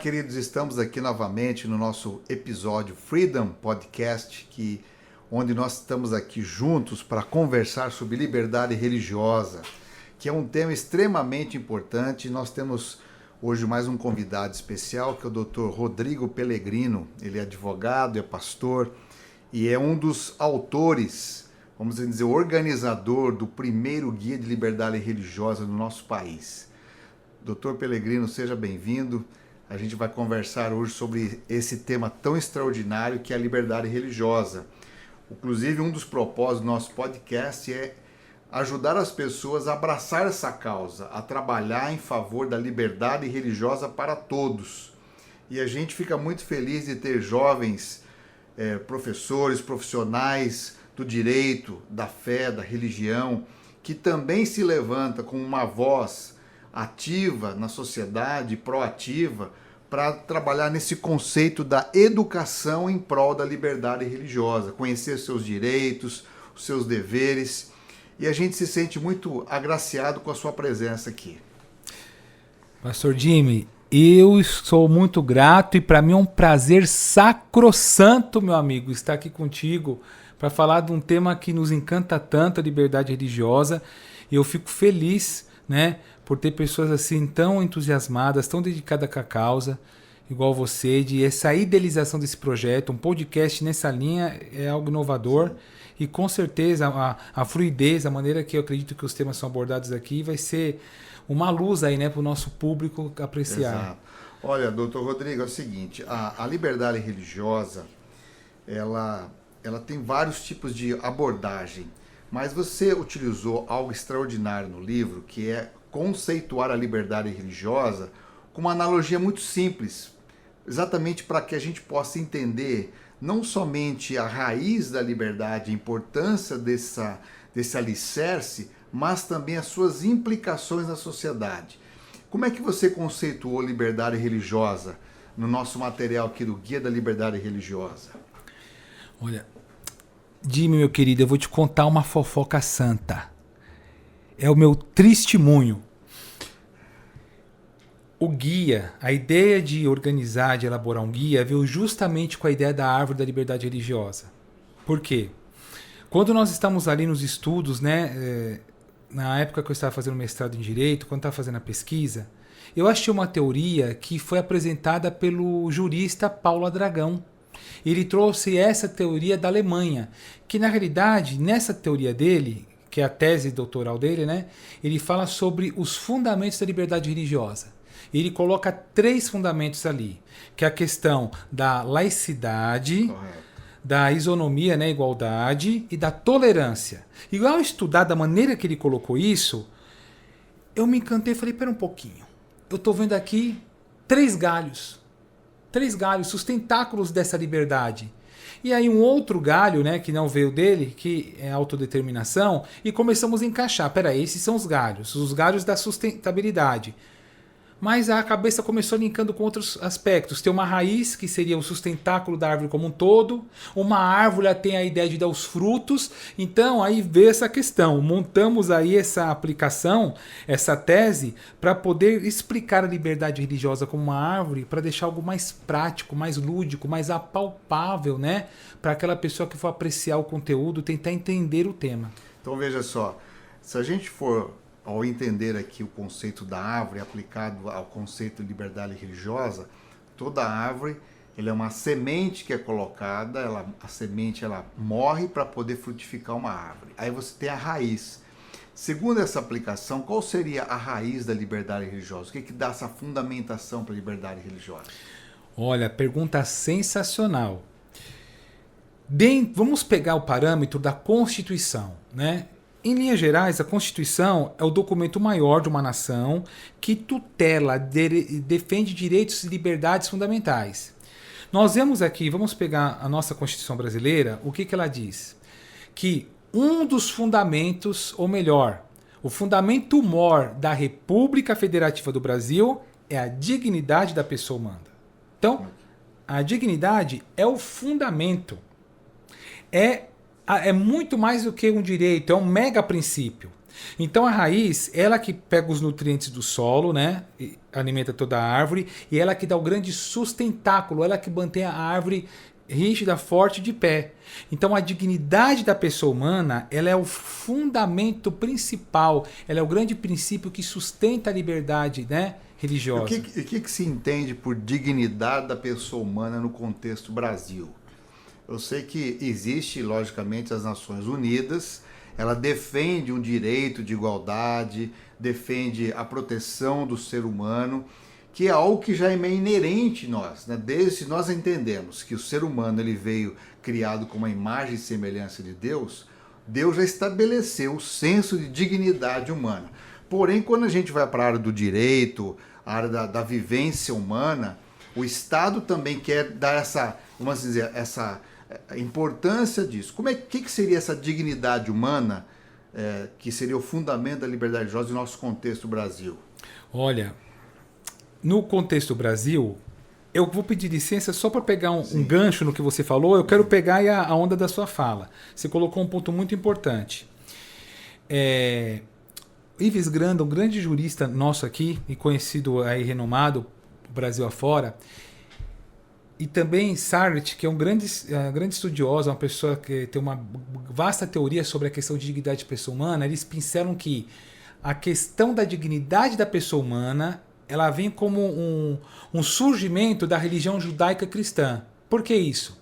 queridos, estamos aqui novamente no nosso episódio Freedom Podcast, onde nós estamos aqui juntos para conversar sobre liberdade religiosa, que é um tema extremamente importante. Nós temos hoje mais um convidado especial, que é o Dr. Rodrigo Pellegrino. Ele é advogado, é pastor e é um dos autores, vamos dizer, organizador do primeiro guia de liberdade religiosa no nosso país. Dr. Pellegrino, seja bem-vindo. A gente vai conversar hoje sobre esse tema tão extraordinário que é a liberdade religiosa. Inclusive, um dos propósitos do nosso podcast é ajudar as pessoas a abraçar essa causa, a trabalhar em favor da liberdade religiosa para todos. E a gente fica muito feliz de ter jovens professores, profissionais do direito, da fé, da religião, que também se levanta com uma voz ativa na sociedade, proativa, para trabalhar nesse conceito da educação em prol da liberdade religiosa, conhecer seus direitos, os seus deveres, e a gente se sente muito agraciado com a sua presença aqui. Pastor Jimmy, eu sou muito grato e para mim é um prazer sacrossanto, meu amigo, estar aqui contigo para falar de um tema que nos encanta tanto, a liberdade religiosa, e eu fico feliz, né, por ter pessoas assim tão entusiasmadas, tão dedicadas com a causa, igual você, de essa idealização desse projeto. Um podcast nessa linha é algo inovador. Sim. E com certeza a fluidez, a maneira que eu acredito que os temas são abordados aqui vai ser uma luz aí, né, para o nosso público apreciar. Exato. Olha, doutor Rodrigo, é o seguinte, a liberdade religiosa, ela tem vários tipos de abordagem, mas você utilizou algo extraordinário no livro, que é conceituar a liberdade religiosa com uma analogia muito simples, exatamente para que a gente possa entender não somente a raiz da liberdade, a importância desse alicerce, mas também as suas implicações na sociedade. Como é que você conceituou liberdade religiosa no nosso material aqui do Guia da Liberdade Religiosa? Olha, Jimmy, meu querido, eu vou te contar uma fofoca santa. É o meu testemunho. O guia, a ideia de organizar, de elaborar um guia, veio justamente com a ideia da árvore da liberdade religiosa. Por quê? Quando nós estamos ali nos estudos, né, na época que eu estava fazendo mestrado em Direito, quando estava fazendo a pesquisa, eu achei uma teoria que foi apresentada pelo jurista Paulo Adragão. Ele trouxe essa teoria da Alemanha, que na realidade, nessa teoria dele, que é a tese doutoral dele, né, ele fala sobre os fundamentos da liberdade religiosa. Ele coloca 3 fundamentos ali, que é a questão da laicidade, da isonomia, né, igualdade, e da tolerância. E ao estudar da maneira que ele colocou isso, eu me encantei e falei, pera um pouquinho, eu estou vendo aqui 3 galhos, sustentáculos dessa liberdade. E aí um outro galho, né, que não veio dele, que é a autodeterminação, e começamos a encaixar. Peraí, esses são os galhos da sustentabilidade. Mas a cabeça começou linkando com outros aspectos. Tem uma raiz, que seria o sustentáculo da árvore como um todo. Uma árvore tem a ideia de dar os frutos. Então, aí veio essa questão. Montamos aí essa aplicação, essa tese, para poder explicar a liberdade religiosa como uma árvore, para deixar algo mais prático, mais lúdico, mais apalpável, né? Para aquela pessoa que for apreciar o conteúdo, tentar entender o tema. Então, veja só. Se a gente for, ao entender aqui o conceito da árvore aplicado ao conceito de liberdade religiosa, toda árvore ela é uma semente que é colocada, a semente ela morre para poder frutificar uma árvore. Aí você tem a raiz. Segundo essa aplicação, qual seria a raiz da liberdade religiosa? O que dá essa fundamentação para a liberdade religiosa? Olha, pergunta sensacional. Vamos pegar o parâmetro da Constituição, né? Em linhas gerais, a Constituição é o documento maior de uma nação que tutela, defende direitos e liberdades fundamentais. Nós vemos aqui, vamos pegar a nossa Constituição brasileira, o que ela diz? Que um dos fundamentos, ou melhor, o fundamento mor da República Federativa do Brasil é a dignidade da pessoa humana. Então, a dignidade é o fundamento. É muito mais do que um direito, é um mega princípio. Então a raiz, ela que pega os nutrientes do solo, né? E alimenta toda a árvore, e ela que dá o grande sustentáculo, ela que mantém a árvore rígida, forte, de pé. Então a dignidade da pessoa humana, ela é o fundamento principal, ela é o grande princípio que sustenta a liberdade, né, religiosa. O que se entende por dignidade da pessoa humana no contexto Brasil? Eu sei que existe, logicamente, as Nações Unidas, ela defende um direito de igualdade, defende a proteção do ser humano, que é algo que já é meio inerente em nós, né? Desde nós entendemos que o ser humano ele veio criado com uma imagem e semelhança de Deus, Deus já estabeleceu o senso de dignidade humana. Porém, quando a gente vai para a área do direito, a área da vivência humana, o Estado também quer dar essa, vamos dizer, essa importância disso. Que seria essa dignidade humana, que seria o fundamento da liberdade religiosa no nosso contexto Brasil? Olha, no contexto Brasil, eu vou pedir licença só para pegar um gancho no que você falou. Eu quero pegar a onda da sua fala. Você colocou um ponto muito importante. Ives Granda, um grande jurista nosso aqui, e conhecido aí, renomado, Brasil afora, e também Sartre, que é um grande estudioso, uma pessoa que tem uma vasta teoria sobre a questão de dignidade da pessoa humana, eles pincelam que a questão da dignidade da pessoa humana ela vem como um surgimento da religião judaica cristã. Por que isso?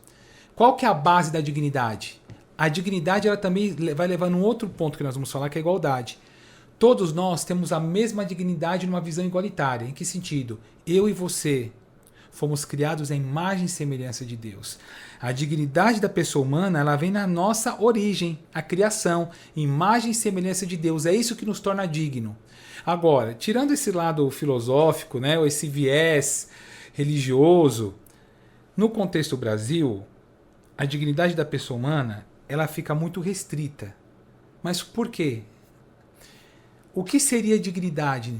Qual que é a base da dignidade? A dignidade ela também vai levar num outro ponto que nós vamos falar, que é a igualdade. Todos nós temos a mesma dignidade numa visão igualitária. Em que sentido? Eu e você fomos criados à imagem e semelhança de Deus. A dignidade da pessoa humana ela vem na nossa origem, a criação, imagem e semelhança de Deus. É isso que nos torna digno. Agora, tirando esse lado filosófico, né, ou esse viés religioso, no contexto Brasil, a dignidade da pessoa humana ela fica muito restrita. Mas por quê? O que seria dignidade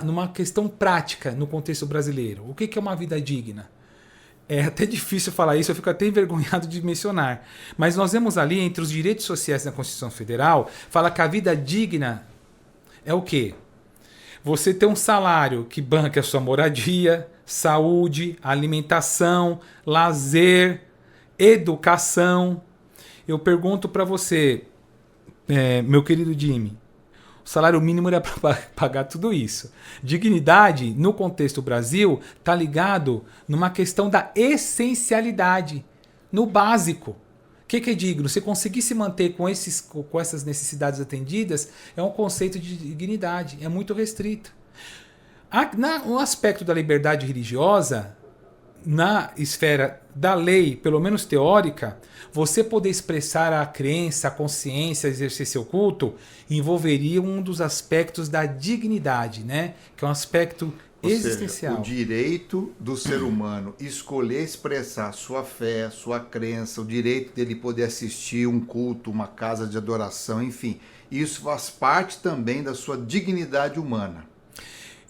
numa questão prática no contexto brasileiro? O que é uma vida digna? É até difícil falar isso, eu fico até envergonhado de mencionar. Mas nós vemos ali, entre os direitos sociais da Constituição Federal, fala que a vida digna é o quê? Você ter um salário que banque a sua moradia, saúde, alimentação, lazer, educação. Eu pergunto para você, meu querido Jimmy, o salário mínimo era para pagar tudo isso. Dignidade, no contexto Brasil, está ligado numa questão da essencialidade, no básico. O que é digno? Se conseguir se manter com essas necessidades atendidas, é um conceito de dignidade, é muito restrito. No aspecto da liberdade religiosa, na esfera da lei, pelo menos teórica, você poder expressar a crença, a consciência, exercer seu culto, envolveria um dos aspectos da dignidade, né? Que é um aspecto existencial. Seja, o direito do ser humano escolher expressar sua fé, sua crença, o direito dele poder assistir um culto, uma casa de adoração, enfim, isso faz parte também da sua dignidade humana.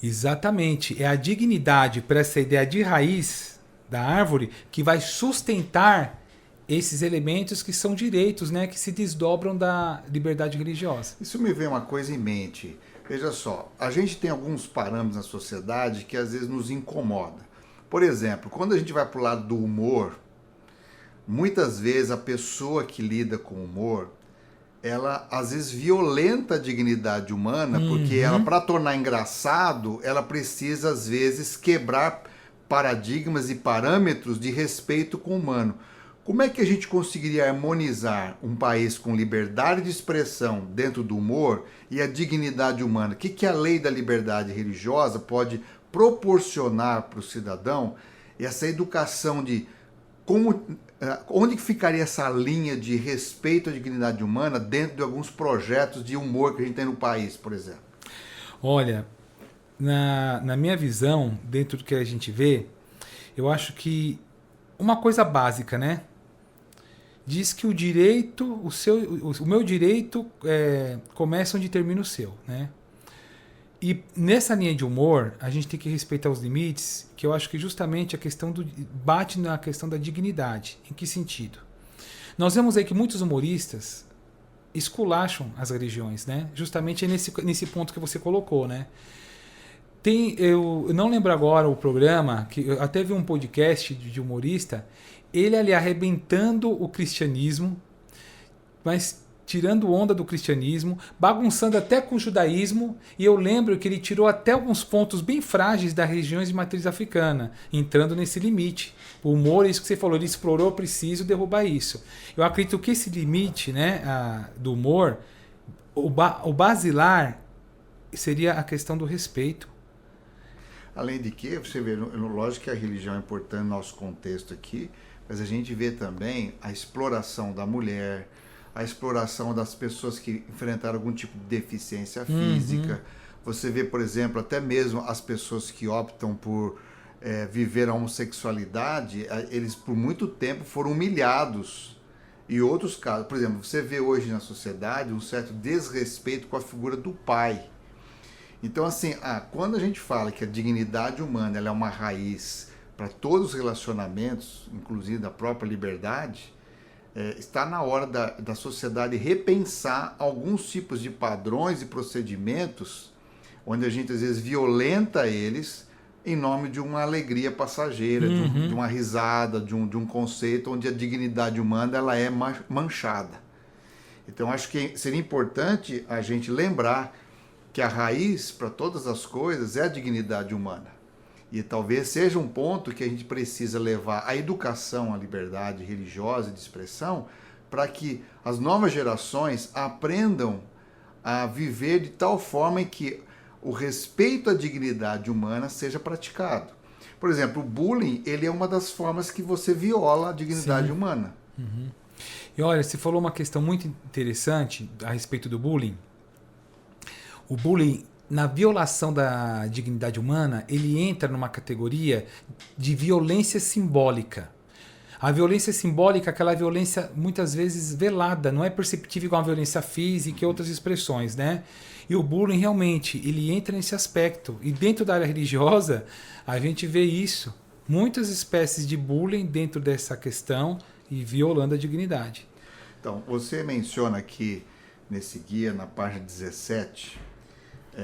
Exatamente, é a dignidade para essa ideia de raiz da árvore que vai sustentar esses elementos que são direitos, né, que se desdobram da liberdade religiosa. Isso me vem uma coisa em mente. Veja só, a gente tem alguns parâmetros na sociedade que às vezes nos incomoda. Por exemplo, quando a gente vai para o lado do humor, muitas vezes a pessoa que lida com humor, ela às vezes violenta a dignidade humana, porque ela, para tornar engraçado, ela precisa às vezes quebrar paradigmas e parâmetros de respeito com o humano. Como é que a gente conseguiria harmonizar um país com liberdade de expressão dentro do humor e a dignidade humana? O que a lei da liberdade religiosa pode proporcionar para o cidadão? Essa educação de onde ficaria essa linha de respeito à dignidade humana dentro de alguns projetos de humor que a gente tem no país, por exemplo? Olha, na minha visão, dentro do que a gente vê, eu acho que uma coisa básica, né? Diz que o direito, o meu direito começa onde termina o seu, né? E nessa linha de humor, a gente tem que respeitar os limites, que eu acho que justamente a questão bate na questão da dignidade. Em que sentido? Nós vemos aí que muitos humoristas esculacham as religiões, né? Justamente nesse ponto que você colocou, né? Eu não lembro agora o programa, que eu até vi um podcast de humorista, ele ali arrebentando o cristianismo, mas tirando onda do cristianismo, bagunçando até com o judaísmo, e eu lembro que ele tirou até alguns pontos bem frágeis das religiões de matriz africana, entrando nesse limite. O humor, isso que você falou, ele explorou, preciso derrubar isso. Eu acredito que esse limite, né, do humor, o basilar seria a questão do respeito. Além de que, você vê, lógico que a religião é importante no nosso contexto aqui, mas a gente vê também a exploração da mulher, a exploração das pessoas que enfrentaram algum tipo de deficiência física. Você vê, por exemplo, até mesmo as pessoas que optam por viver a homossexualidade, eles por muito tempo foram humilhados. E outros casos, por exemplo, você vê hoje na sociedade um certo desrespeito com a figura do pai. Então, assim, quando a gente fala que a dignidade humana ela é uma raiz para todos os relacionamentos, inclusive da própria liberdade, está na hora da sociedade repensar alguns tipos de padrões e procedimentos onde a gente às vezes violenta eles em nome de uma alegria passageira, de uma risada, de um conceito onde a dignidade humana ela é manchada. Então acho que seria importante a gente lembrar que a raiz para todas as coisas é a dignidade humana. E talvez seja um ponto que a gente precisa levar a educação, a liberdade religiosa e de expressão, para que as novas gerações aprendam a viver de tal forma em que o respeito à dignidade humana seja praticado. Por exemplo, o bullying, ele é uma das formas que você viola a dignidade humana. E olha, você falou uma questão muito interessante a respeito do bullying. O bullying, na violação da dignidade humana, ele entra numa categoria de violência simbólica. A violência simbólica é aquela violência muitas vezes velada, não é perceptível igual a violência física e outras expressões, né? E o bullying realmente, ele entra nesse aspecto. E dentro da área religiosa, a gente vê isso. Muitas espécies de bullying dentro dessa questão e violando a dignidade. Então, você menciona aqui nesse guia, na página 17,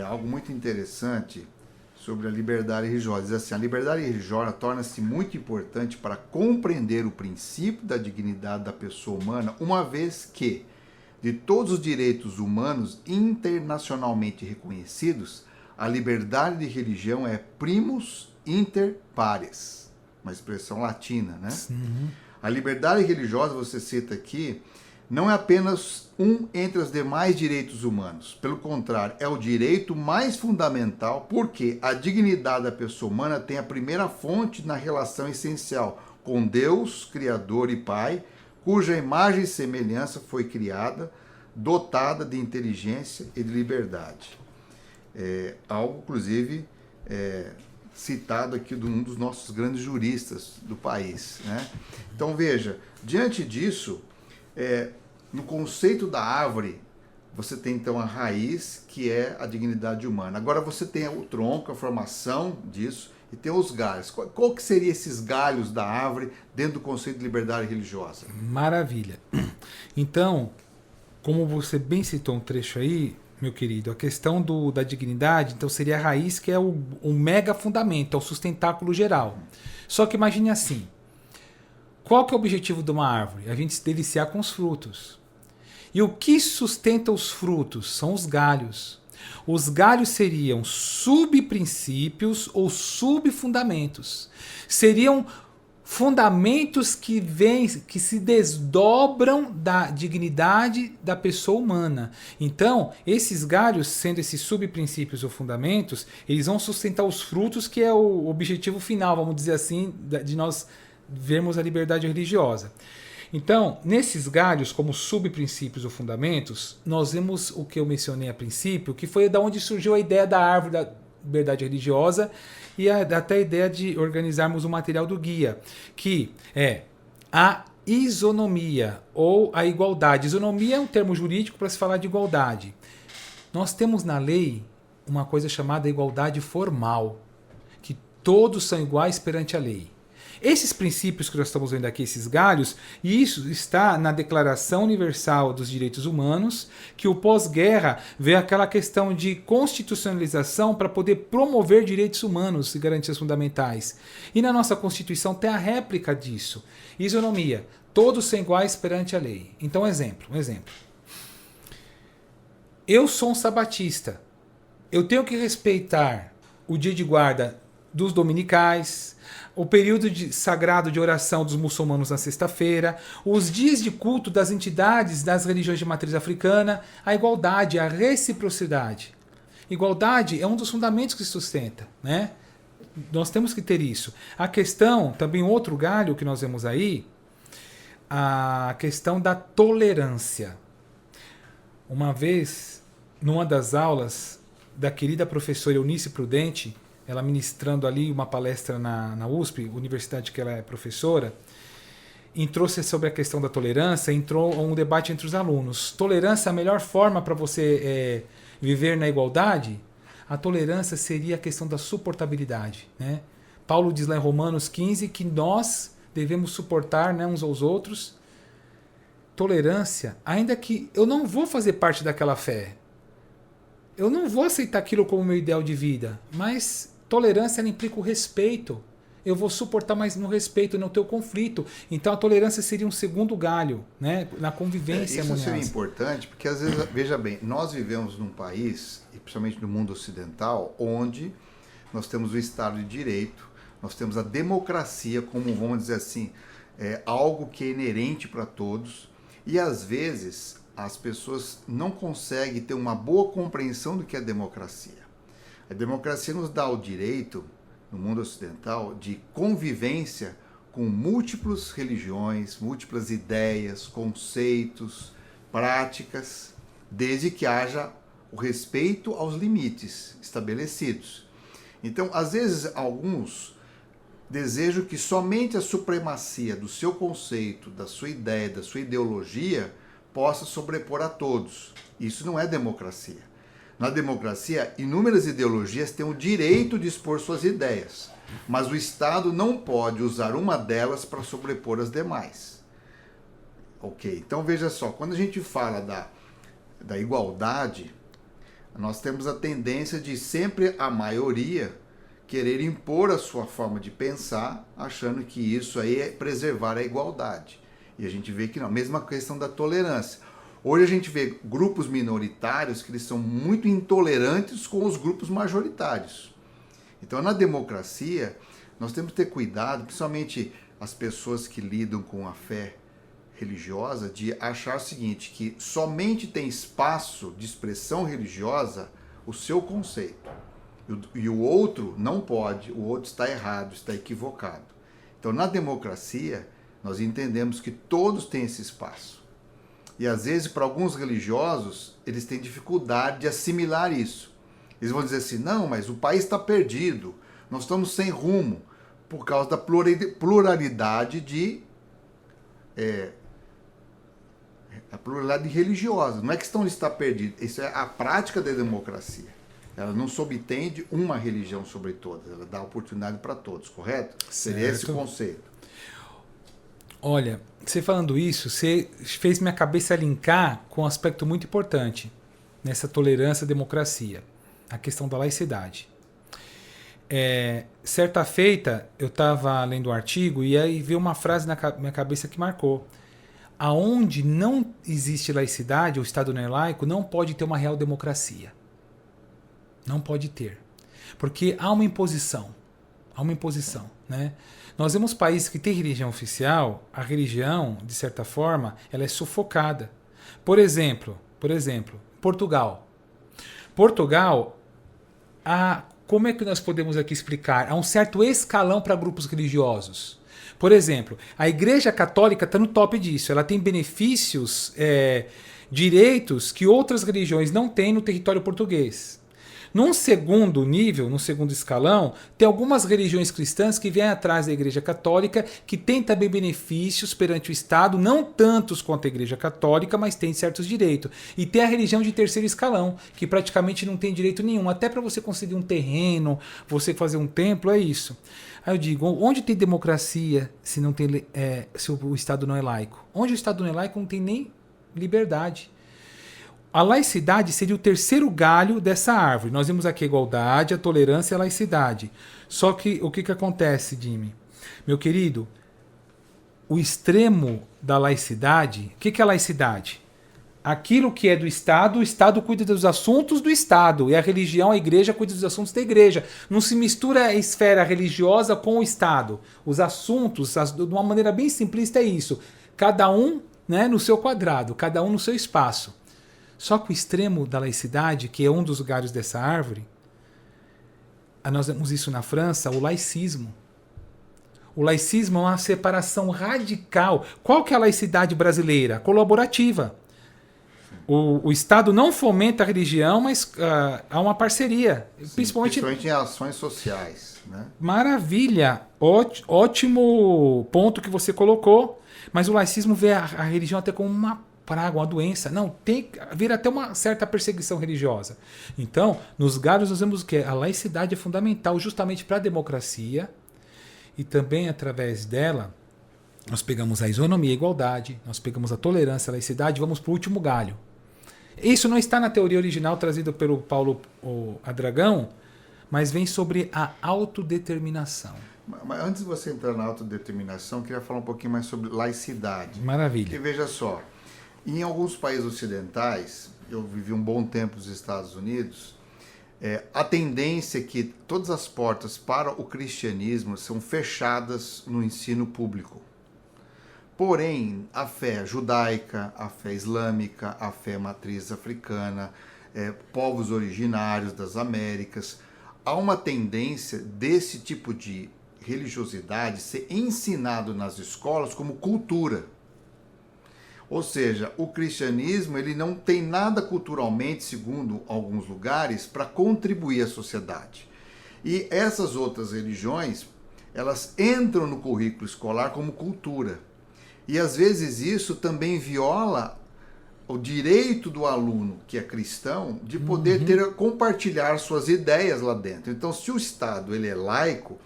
algo muito interessante sobre a liberdade religiosa. Diz assim, a liberdade religiosa torna-se muito importante para compreender o princípio da dignidade da pessoa humana, uma vez que, de todos os direitos humanos internacionalmente reconhecidos, a liberdade de religião é primus inter pares, uma expressão latina, né? A liberdade religiosa, você cita aqui, não é apenas um entre os demais direitos humanos. Pelo contrário, é o direito mais fundamental, porque a dignidade da pessoa humana tem a primeira fonte na relação essencial com Deus, Criador e Pai, cuja imagem e semelhança foi criada, dotada de inteligência e de liberdade. Algo, inclusive, citado aqui de um dos nossos grandes juristas do país, né? Então, veja, diante disso, no conceito da árvore, você tem então a raiz, que é a dignidade humana. Agora você tem o tronco, a formação disso, e tem os galhos. Qual que seriam esses galhos da árvore dentro do conceito de liberdade religiosa? Maravilha. Então, como você bem citou um trecho aí, meu querido, a questão da dignidade, então seria a raiz, que é o mega fundamento, é o sustentáculo geral. Só que imagine assim, qual que é o objetivo de uma árvore? A gente se deliciar com os frutos. E o que sustenta os frutos? São os galhos. Os galhos seriam subprincípios ou subfundamentos. Seriam fundamentos que se desdobram da dignidade da pessoa humana. Então, esses galhos, sendo esses subprincípios ou fundamentos, eles vão sustentar os frutos, que é o objetivo final, vamos dizer assim, de nós vermos a liberdade religiosa. Então, nesses galhos, como subprincípios ou fundamentos, nós vemos o que eu mencionei a princípio, que foi da onde surgiu a ideia da árvore da liberdade religiosa e até a ideia de organizarmos o material do guia, que é a isonomia ou a igualdade. Isonomia é um termo jurídico para se falar de igualdade. Nós temos na lei uma coisa chamada igualdade formal, que todos são iguais perante a lei. Esses princípios que nós estamos vendo aqui, esses galhos, e isso está na Declaração Universal dos Direitos Humanos, que o pós-guerra vê aquela questão de constitucionalização para poder promover direitos humanos e garantias fundamentais. E na nossa Constituição tem a réplica disso. Isonomia. Todos são iguais perante a lei. Então, um exemplo. Eu sou um sabatista. Eu tenho que respeitar o dia de guarda dos dominicais, o período sagrado de oração dos muçulmanos na sexta-feira, os dias de culto das entidades das religiões de matriz africana, a igualdade, a reciprocidade. Igualdade é um dos fundamentos que sustenta, né? Nós temos que ter isso. A questão, também outro galho que nós vemos aí, a questão da tolerância. Uma vez, numa das aulas da querida professora Eunice Prudente, ela ministrando ali uma palestra na USP, universidade que ela é professora, trouxe sobre a questão da tolerância, entrou um debate entre os alunos. Tolerância é a melhor forma para você viver na igualdade? A tolerância seria a questão da suportabilidade, né? Paulo diz lá em Romanos 15 que nós devemos suportar, né, uns aos outros. Tolerância, ainda que eu não vou fazer parte daquela fé, eu não vou aceitar aquilo como meu ideal de vida, mas tolerância ela implica o respeito. Eu vou suportar mais no respeito, no teu conflito. Então a tolerância seria um segundo galho, né, na convivência harmoniosa. Isso seria importante, porque às vezes, veja bem, nós vivemos num país, e principalmente no mundo ocidental, onde nós temos o Estado de Direito, nós temos a democracia como, vamos dizer assim, algo que é inerente para todos, e às vezes as pessoas não conseguem ter uma boa compreensão do que é democracia. A democracia nos dá o direito, no mundo ocidental, de convivência com múltiplas religiões, múltiplas ideias, conceitos, práticas, desde que haja o respeito aos limites estabelecidos. Então, às vezes, alguns desejam que somente a supremacia do seu conceito, da sua ideia, da sua ideologia, possa sobrepor a todos. Isso não é democracia. Na democracia, inúmeras ideologias têm o direito de expor suas ideias, mas o Estado não pode usar uma delas para sobrepor as demais. Ok, então veja só, quando a gente fala da igualdade, nós temos a tendência de sempre a maioria querer impor a sua forma de pensar, achando que isso aí é preservar a igualdade. E a gente vê que não. Mesma questão da tolerância. Hoje a gente vê grupos minoritários que eles são muito intolerantes com os grupos majoritários. Então, na democracia, nós temos que ter cuidado, principalmente as pessoas que lidam com a fé religiosa, de achar o seguinte, que somente tem espaço de expressão religiosa o seu conceito. E o outro não pode, o outro está errado, está equivocado. Então, na democracia, nós entendemos que todos têm esse espaço. E às vezes, para alguns religiosos, eles têm dificuldade de assimilar isso. Eles vão dizer assim, não, mas o país está perdido, nós estamos sem rumo, por causa da pluralidade a pluralidade religiosa. Não é questão de estar perdido, isso é a prática da democracia. Ela não subentende uma religião sobre todas, ela dá oportunidade para todos, correto? Seria esse o conceito. Olha, você falando isso, você fez minha cabeça linkar com um aspecto muito importante nessa tolerância à democracia, a questão da laicidade. Certa feita, eu estava lendo um artigo e aí veio uma frase na minha cabeça que marcou. Aonde não existe laicidade, o Estado não é laico, não pode ter uma real democracia. Não pode ter. Porque há uma imposição. Né? Nós vemos países que têm religião oficial, a religião, de certa forma, ela é sufocada. Por exemplo, Portugal. Como é que nós podemos aqui explicar? Há um certo escalão para grupos religiosos. Por exemplo, a Igreja Católica está no top disso. Ela tem benefícios, direitos que outras religiões não têm no território português. Num segundo nível, num segundo escalão, tem algumas religiões cristãs que vêm atrás da Igreja Católica, que tem também benefícios perante o Estado, não tantos quanto a Igreja Católica, mas tem certos direitos. E tem a religião de terceiro escalão, que praticamente não tem direito nenhum. Até para você conseguir um terreno, você fazer um templo, é isso. Aí eu digo, onde tem democracia se não tem, se o Estado não é laico? Onde o Estado não é laico não tem nem liberdade. A laicidade seria o terceiro galho dessa árvore. Nós vimos aqui a igualdade, a tolerância e a laicidade. Só que o que acontece, Jimmy? Meu querido, o extremo da laicidade, o que é a laicidade? Aquilo que é do Estado, o Estado cuida dos assuntos do Estado. E a religião, a igreja, cuida dos assuntos da igreja. Não se mistura a esfera religiosa com o Estado. Os assuntos, de uma maneira bem simplista, é isso. Cada um, né, no seu quadrado, cada um no seu espaço. Só que o extremo da laicidade, que é um dos galhos dessa árvore, nós vemos isso na França, o laicismo. O laicismo é uma separação radical. Qual que é a laicidade brasileira? Colaborativa. O Estado não fomenta a religião, mas há uma parceria. Sim, principalmente em ações sociais. Né? Maravilha! Ótimo ponto que você colocou. Mas o laicismo vê a religião até como uma praga, uma doença. Não, vira até uma certa perseguição religiosa. Então, nos galhos nós vemos que a laicidade é fundamental justamente para a democracia e também através dela nós pegamos a isonomia e a igualdade, nós pegamos a tolerância, a laicidade e vamos para o último galho. Isso não está na teoria original trazida pelo Paulo Adragão, mas vem sobre a autodeterminação. Mas antes de você entrar na autodeterminação, eu queria falar um pouquinho mais sobre laicidade. Maravilha. Porque veja só, em alguns países ocidentais, eu vivi um bom tempo nos Estados Unidos, a tendência é que todas as portas para o cristianismo são fechadas no ensino público. Porém, a fé judaica, a fé islâmica, a fé matriz africana, povos originários das Américas, há uma tendência desse tipo de religiosidade ser ensinado nas escolas como cultura. Ou seja, o cristianismo ele não tem nada culturalmente, segundo alguns lugares, para contribuir à sociedade. E essas outras religiões, elas entram no currículo escolar como cultura. E às vezes isso também viola o direito do aluno, que é cristão, de poder compartilhar suas ideias lá dentro. Então, se o Estado ele é laico,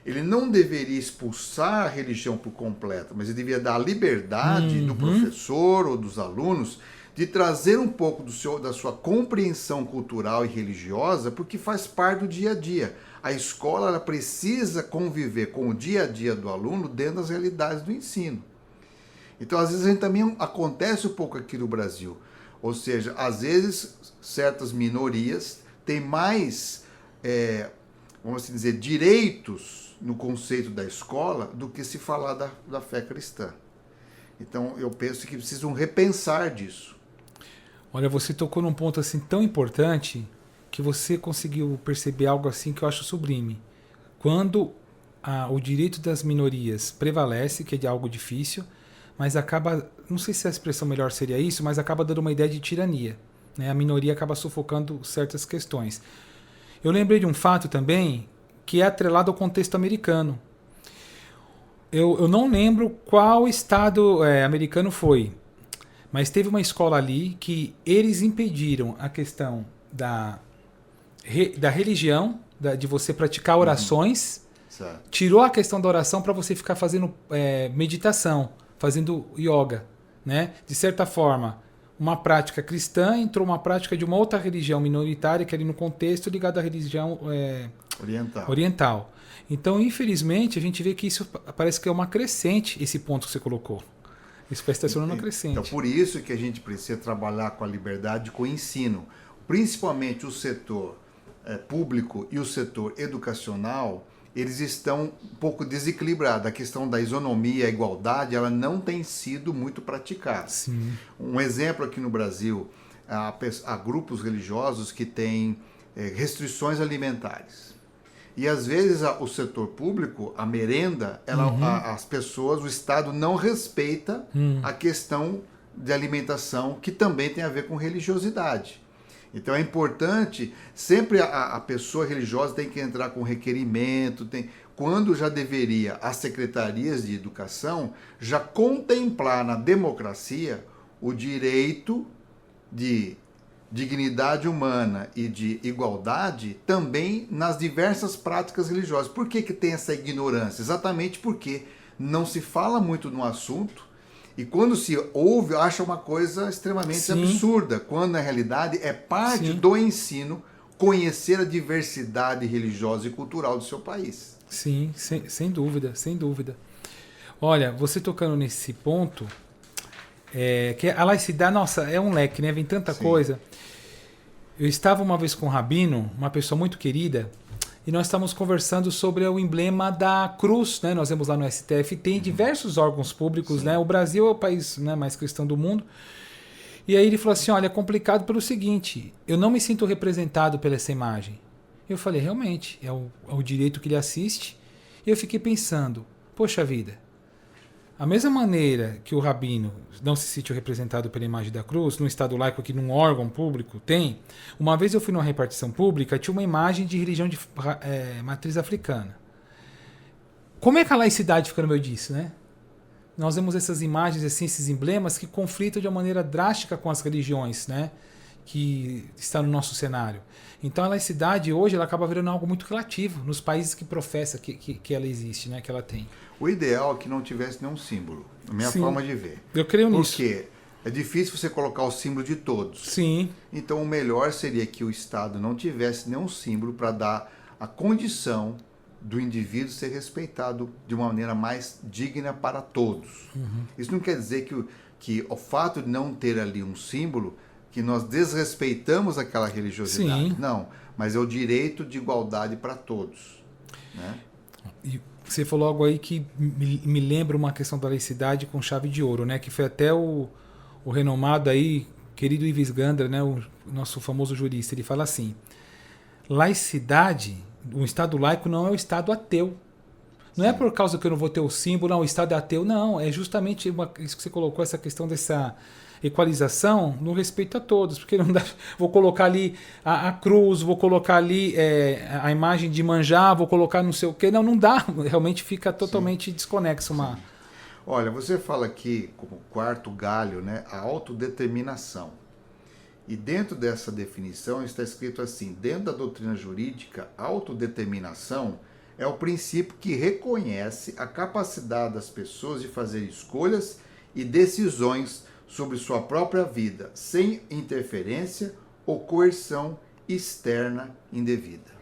ele não deveria expulsar a religião por completo, mas ele deveria dar a liberdade do professor ou dos alunos de trazer um pouco da sua compreensão cultural e religiosa, porque faz parte do dia a dia. A escola ela precisa conviver com o dia a dia do aluno dentro das realidades do ensino. Então, às vezes, a gente também acontece um pouco aqui no Brasil. Ou seja, às vezes, certas minorias têm mais, vamos assim dizer, direitos no conceito da escola do que se falar da fé cristã. Então, eu penso que precisam repensar disso. Olha, você tocou num ponto assim tão importante que você conseguiu perceber algo assim que eu acho sublime. Quando o direito das minorias prevalece, que é de algo difícil, mas acaba, não sei se a expressão melhor seria isso, mas acaba dando uma ideia de tirania. Né? A minoria acaba sufocando certas questões. Eu lembrei de um fato também que é atrelado ao contexto americano. Eu não lembro qual estado americano foi, mas teve uma escola ali que eles impediram a questão da religião, de você praticar orações, tirou a questão da oração para você ficar fazendo meditação, fazendo yoga, né? De certa forma, uma prática cristã entrou uma prática de uma outra religião minoritária que ali no contexto ligada à religião oriental. Então, infelizmente, a gente vê que isso parece que é uma crescente, esse ponto que você colocou. Isso vai estar se tornando uma crescente. Então, por isso que a gente precisa trabalhar com a liberdade, com o ensino. Principalmente o setor público e o setor educacional, eles estão um pouco desequilibrados. A questão da isonomia, a igualdade, ela não tem sido muito praticada. Sim. Um exemplo aqui no Brasil, há grupos religiosos que têm restrições alimentares. E às vezes o setor público, a merenda, as pessoas, o Estado não respeita a questão de alimentação, que também tem a ver com religiosidade. Então é importante, sempre a pessoa religiosa tem que entrar com requerimento, quando já deveria as secretarias de educação já contemplar na democracia o direito de dignidade humana e de igualdade também nas diversas práticas religiosas. Por que tem essa ignorância? Exatamente porque não se fala muito no assunto e quando se ouve, acha uma coisa extremamente Sim. absurda, quando na realidade é parte Sim. do ensino conhecer a diversidade religiosa e cultural do seu país. Sim, sem dúvida, sem dúvida. Olha, você tocando nesse ponto, que a laicidade, nossa, é um leque, né? Vem tanta Sim. coisa. Eu estava uma vez com um rabino, uma pessoa muito querida, e nós estávamos conversando sobre o emblema da cruz, né? Nós vemos lá no STF, tem diversos órgãos públicos, né? O Brasil é o país, né, mais cristão do mundo. E aí ele falou assim, olha, é complicado pelo seguinte, eu não me sinto representado pela essa imagem. Eu falei, realmente, é o direito que ele assiste. E eu fiquei pensando, poxa vida, a mesma maneira que o rabino não se sentiu representado pela imagem da cruz, num Estado laico aqui, num órgão público, tem. Uma vez eu fui numa repartição pública, tinha uma imagem de religião de matriz africana. Como é que a laicidade fica no meio disso, né? Nós vemos essas imagens, assim, esses emblemas que conflitam de uma maneira drástica com as religiões, né, que está no nosso cenário. Então a laicidade hoje ela acaba virando algo muito relativo nos países que professa que ela existe, né, que ela tem. O ideal é que não tivesse nenhum símbolo, a minha Sim. forma de ver. Eu creio nisso. Porque é difícil você colocar o símbolo de todos. Sim. Então o melhor seria que o Estado não tivesse nenhum símbolo para dar a condição do indivíduo ser respeitado de uma maneira mais digna para todos. Isso não quer dizer que o fato de não ter ali um símbolo, que nós desrespeitamos aquela religiosidade. Sim. Não, mas é o direito de igualdade para todos. Né? E você falou algo aí que me lembra uma questão da laicidade com chave de ouro, né? Que foi até o renomado aí, querido Ives Gandra, né? O nosso famoso jurista. Ele fala assim, laicidade, um Estado laico não é o Estado ateu. Não é por causa que eu não vou ter o símbolo, não, o Estado é ateu. Não, é justamente isso que você colocou, essa questão dessa equalização no respeito a todos. Porque não dá, vou colocar ali a cruz, vou colocar ali a imagem de Manjá, vou colocar não sei o quê. Não dá, realmente fica totalmente desconexo. Olha, você fala aqui, como quarto galho, né, a autodeterminação. E dentro dessa definição está escrito assim, dentro da doutrina jurídica, autodeterminação é o princípio que reconhece a capacidade das pessoas de fazer escolhas e decisões sobre sua própria vida, sem interferência ou coerção externa indevida.